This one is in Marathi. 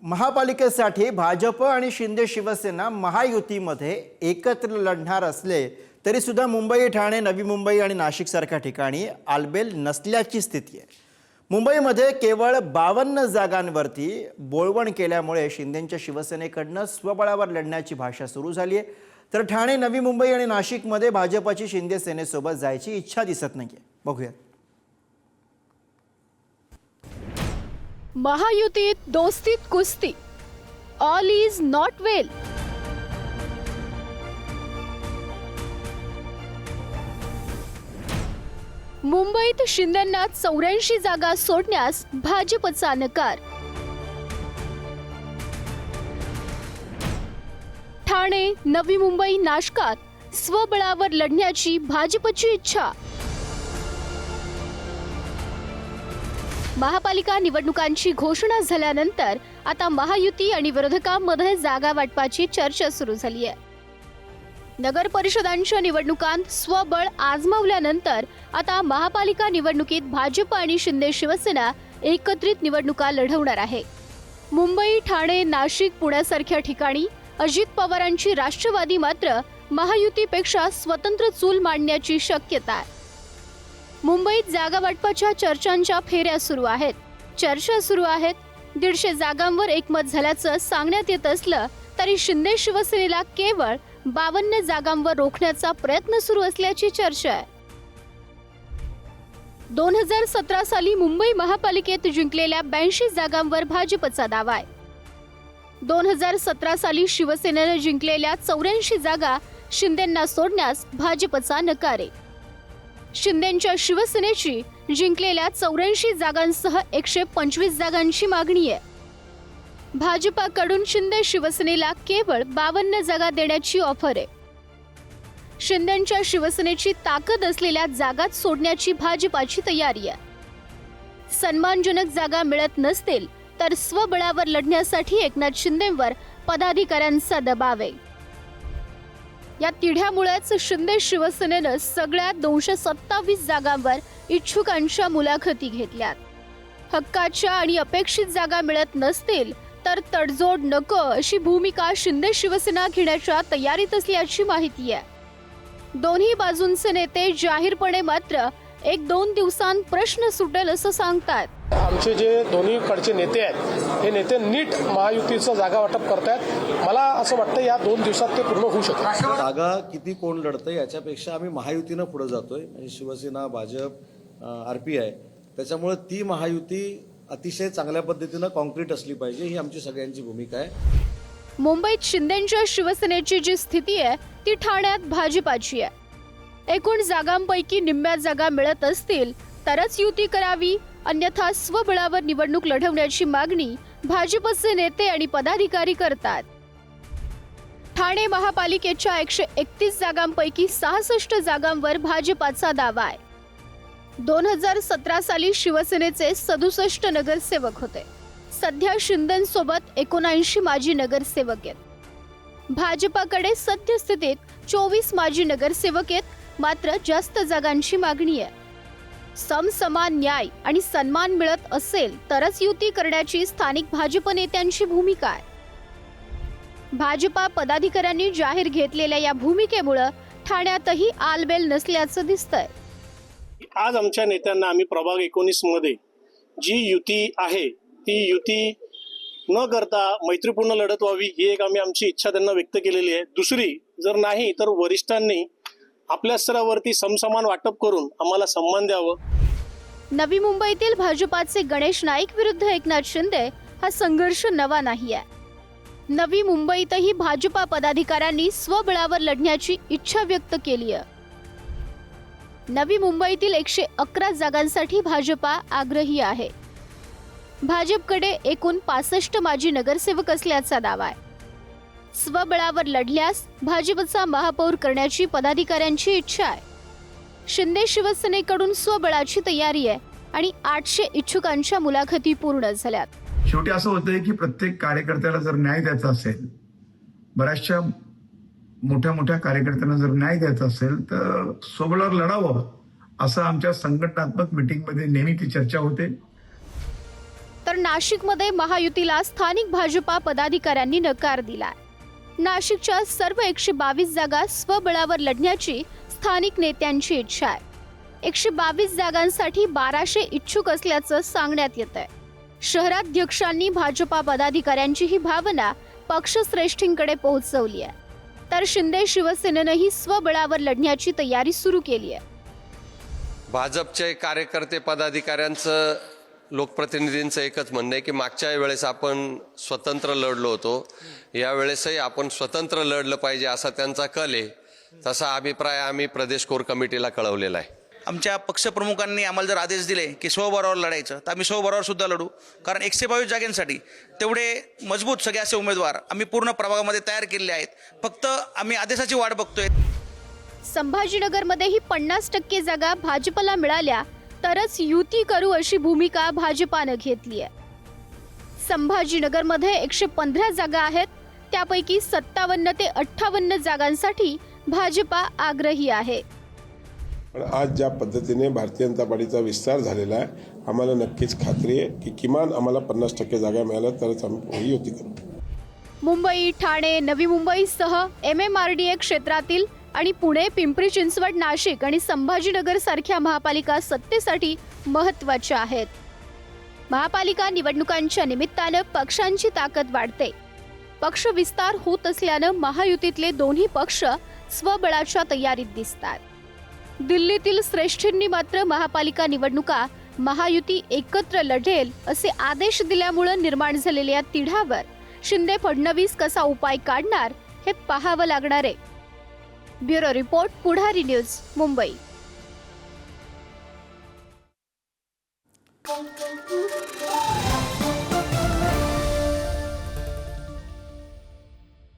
महापालिकेसाठी भाजप आणि शिंदे शिवसेना महायुतीमध्ये एकत्र लढणार असले तरी सुद्धा मुंबई, ठाणे, नवी मुंबई आणि नाशिक सारख्या ठिकाणी आलबेल नसल्याची स्थिती आहे। मुंबईमध्ये केवळ 52 जागांवरती बोळवण केल्यामुळे शिंदेंच्या शिवसेनेकडून स्वबळावर लढण्याची भाषा सुरू झाली आहे। तर ठाणे, नवी मुंबई आणि नाशिकमध्ये भाजपची शिंदे सेनेसोबत जायची इच्छा दिसत नाहीये। बघूया। महायुतीत दोस्तीत कुस्ती, ऑल इज नॉट वेल। मुंबईत शिंदेंना 84 जागा सोडण्यास भाजपचा नकार। ठाणे, नवी मुंबई, नाशकात स्वबळावर लढण्याची भाजपची इच्छा। महापालिका निवडणुकांची घोषणा झाल्यानंतर आता महायुती आणि विरोधकांमध्ये जागा वाटपाची चर्चा सुरू झाली आहे। नगर परिषदांच्या निवडणुकांत स्वबळ आजमावल्यानंतर आता महापालिका निवडणुकीत भाजप आणि शिंदे शिवसेना एकत्रित निवडणुका लढवणार आहे। मुंबई, ठाणे, नाशिक, पुण्यासारख्या ठिकाणी अजित पवारांची राष्ट्रवादी मात्र महायुतीपेक्षा स्वतंत्र चूल मांडण्याची शक्यता आहे। मुंबईत जागा वाटपाच्या चर्चांच्या फेऱ्या सुरू आहेत। 150 जागांवर एकमत झाल्याचं सांगण्यात येत असलं तरी शिंदे शिवसेनेला केवळ 52 जागांवर रोखण्याचा प्रयत्न सुरू असल्याची चर्चा आहे। 2017 साली मुंबई महापालिकेत जिंकलेल्या 82 जागांवर भाजपचा दावा आहे। 2017 साली शिवसेनेने जिंकलेल्या 84 जागा शिंदेंना सोडण्यास भाजपचा नकार आहे। शिंदेंच्या शिवसेनेची जिंकलेल्या 84 जागांसह 125 जागांची मागणी आहे। भाजपाकडून शिंदे शिवसेनेला केवळ 52 जागा देण्याची ऑफर आहे। शिंदेंच्या शिवसेनेची ताकद असलेल्या जागात सोडण्याची भाजपाची तयारी आहे। सन्मानजनक जागा मिळत नसतील तर स्वबळावर लढण्यासाठी एकनाथ शिंदेंवर पदाधिकाऱ्यांचा दबाव आहे। या तिढ्यामुळेच शिंदे शिवसेनेनं सगळ्या 227 जागांवर इच्छुकांच्या मुलाखती घेतल्यात। हक्काच्या आणि अपेक्षित जागा मिळत नसतील तर तडजोड नको अशी भूमिका शिंदे शिवसेना घेण्याच्या तयारीत असल्याची माहिती आहे। दोन्ही बाजूंचे नेते जाहीरपणे मात्र 1-2 दिवसांत प्रश्न सुटेल असं सांगतात। आमचे जे दोन्हीकडचे नेते आहेत हे नेते नीट महायुतीचं जागा वाटप करतायत। मला असं वाटतं या 2 दिवसात ते पूर्ण होऊ शकतं। जागा किती कोण लढतंय याच्यापेक्षा आम्ही महायुतीनं पुढे जातोय, म्हणजे शिवसेना, भाजप, RPI। त्याच्यामुळे ती महायुती अतिशय चांगल्या पद्धतीनं कॉन्क्रीट असली पाहिजे, ही आमची सगळ्यांची भूमिका आहे। मुंबईत शिंदेंच्या शिवसेनेची जी स्थिती आहे ती ठाण्यात भाजपाची आहे। एकूण जागांपैकी निम्म्या जागा मिळत असतील तरच युती करावी, अन्यथा स्वबळावर निवडणूक लढवण्याची मागणी भाजपचे नेते आणि पदाधिकारी करतात। ठाणे महापालिकेच्या 131 जागांपैकी 66 जागांवर भाजपाचा दावा आहे। 2017 साली शिवसेनेचे 67 नगरसेवक होते। सध्या शिंदेंसोबत 79 माजी नगरसेवक आहेत। भाजपाकडे सद्यस्थितीत 24 माजी नगरसेवक आहेत, मात्र जास्त जागांची मागणी आहे। समसमान न्याय आणि सन्मान मिळत असेल तरच युती करण्याची स्थानिक भाजप नेत्यांची भूमिका आहे। भाजपा पदाधिकाऱ्यांनी जाहीर घेतलेल्या या भूमिकेमुळे ठाण्यातही आलबेल नसल्याचं दिसतंय। आज आमच्या नेत्यांना आम्ही प्रभाग 19 मध्ये जी युती आहे ती युती न करता मैत्रीपूर्ण लढत व्हावी ही एक आमची इच्छा त्यांना व्यक्त केलेली आहे। दुसरी जर नाही तर वरिष्ठांनी आपल्या स्तरावरती समसमान वाटप करून आम्हाला सन्मान द्यावं। नवी मुंबईतील भाजपाचे गणेश नाईक विरुद्ध एकनाथ शिंदे हा संघर्ष नवा नाही आहे। नवी मुंबईतही भाजपा पदाधिकाऱ्यांनी स्वबळावर लढण्याची इच्छा व्यक्त केली आहे। नवी मुंबईतील 111 जागांसाठी भाजपा आग्रही आहे। भाजपकडे एकूण 65 माजी नगरसेवक असल्याचा दावा आहे। स्वबळावर लढल्यास भाजपचा महापौर करण्याची पदाधिकाऱ्यांची इच्छा आहे। शिंदे शिवसेनेकडून स्वबळाची तयारी आहे आणि 800 इच्छुकांच्या मुलाखती पूर्ण झाल्यात। शेवटी असं होतंय की प्रत्येक कार्यकर्त्याला जर न्याय द्यायचा असेल, बऱ्याचशा मोठ्या कार्यकर्त्यांना जर न्याय द्यायचा असेल तर स्वबळावर लढावं, असं आमच्या संघटनात्मक मीटिंगमध्ये नेहमी ती चर्चा होते। तर नाशिकमध्ये महायुतीला स्थानिक भाजपा पदाधिकाऱ्यांनी नकार दिलाय. नाशिकच्या सर्व 122 जागा स्वबळावर लढण्याची स्थानिक नेत्यांची इच्छा आहे. 122 जागांसाठी 1200 इच्छुक असल्याचं सांगण्यात येत आहे. शहराध्यक्षांनी भाजपा पदाधिकाऱ्यांची ही भावना पक्षश्रेष्ठींकडे पोहोचवली आहे. तर शिंदे शिवसेनेनंही स्वबळावर लढण्याची तयारी सुरू केली आहे. भाजपचे कार्यकर्ते पदाधिकाऱ्यांचं लोकप्रतिनिधींचं एकच म्हणणं आहे की मागच्या वेळेस आपण स्वतंत्र लढलो होतो, यावेळेसही आपण स्वतंत्र लढलं पाहिजे असा त्यांचा कल आहे. तसा अभिप्राय आम्ही प्रदेश कोर कमिटीला कळवलेला आहे. आमच्या पक्षप्रमुखांनी आम्हाला जर आदेश दिले की स्वबळावर लढायचं तर आम्ही स्वबळावर सुद्धा लढू. कारण 122 जागांसाठी तेवढे मजबूत सगळे असे उमेदवार आम्ही पूर्ण प्रभागामध्ये तयार केलेले आहेत. फक्त आम्ही आदेशाची वाट बघतोय. संभाजीनगरमध्येही 50% जागा भाजपला मिळाल्या तरच युती करू अशी भूमिका भाजपानं घेतली आहे. संभाजीनगरमध्ये 115 जागा आहेत, त्यापैकी 57 ते 58 जागांसाठी भाजपा आग्रही आहे. पण आज ज्या पद्धतीने भारतीय जनता पार्टीचा विस्तार झालेला आहे, आम्हाला नक्कीच खात्री आहे की किमान आम्हाला 50% जागा मिळाल्या तरच आम्ही पुढे युती करू. मुंबई, ठाणे, नवी मुंबईसह MMRDA क्षेत्रातील आणि पुणे, पिंपरी चिंचवड, नाशिक आणि संभाजीनगर सारख्या महापालिका सत्तेसाठी महत्त्वाच्या आहेत. महापालिका निवडणुकांच्या निमित्तानं पक्षांची ताकद वाढते. पक्ष विस्तार होत असल्यानं महायुतीतले दोन्ही पक्ष स्वबळाच्या तयारीत दिसतात. दिल्लीतील श्रेष्ठींनी मात्र महापालिका निवडणुका महायुती एकत्र लढेल असे आदेश दिल्यामुळे निर्माण झालेल्या तिढावर शिंदे फडणवीस कसा उपाय काढणार हे पाहावं लागणार आहे. ब्युरो रिपोर्ट, पुढारी न्यूज, मुंबई.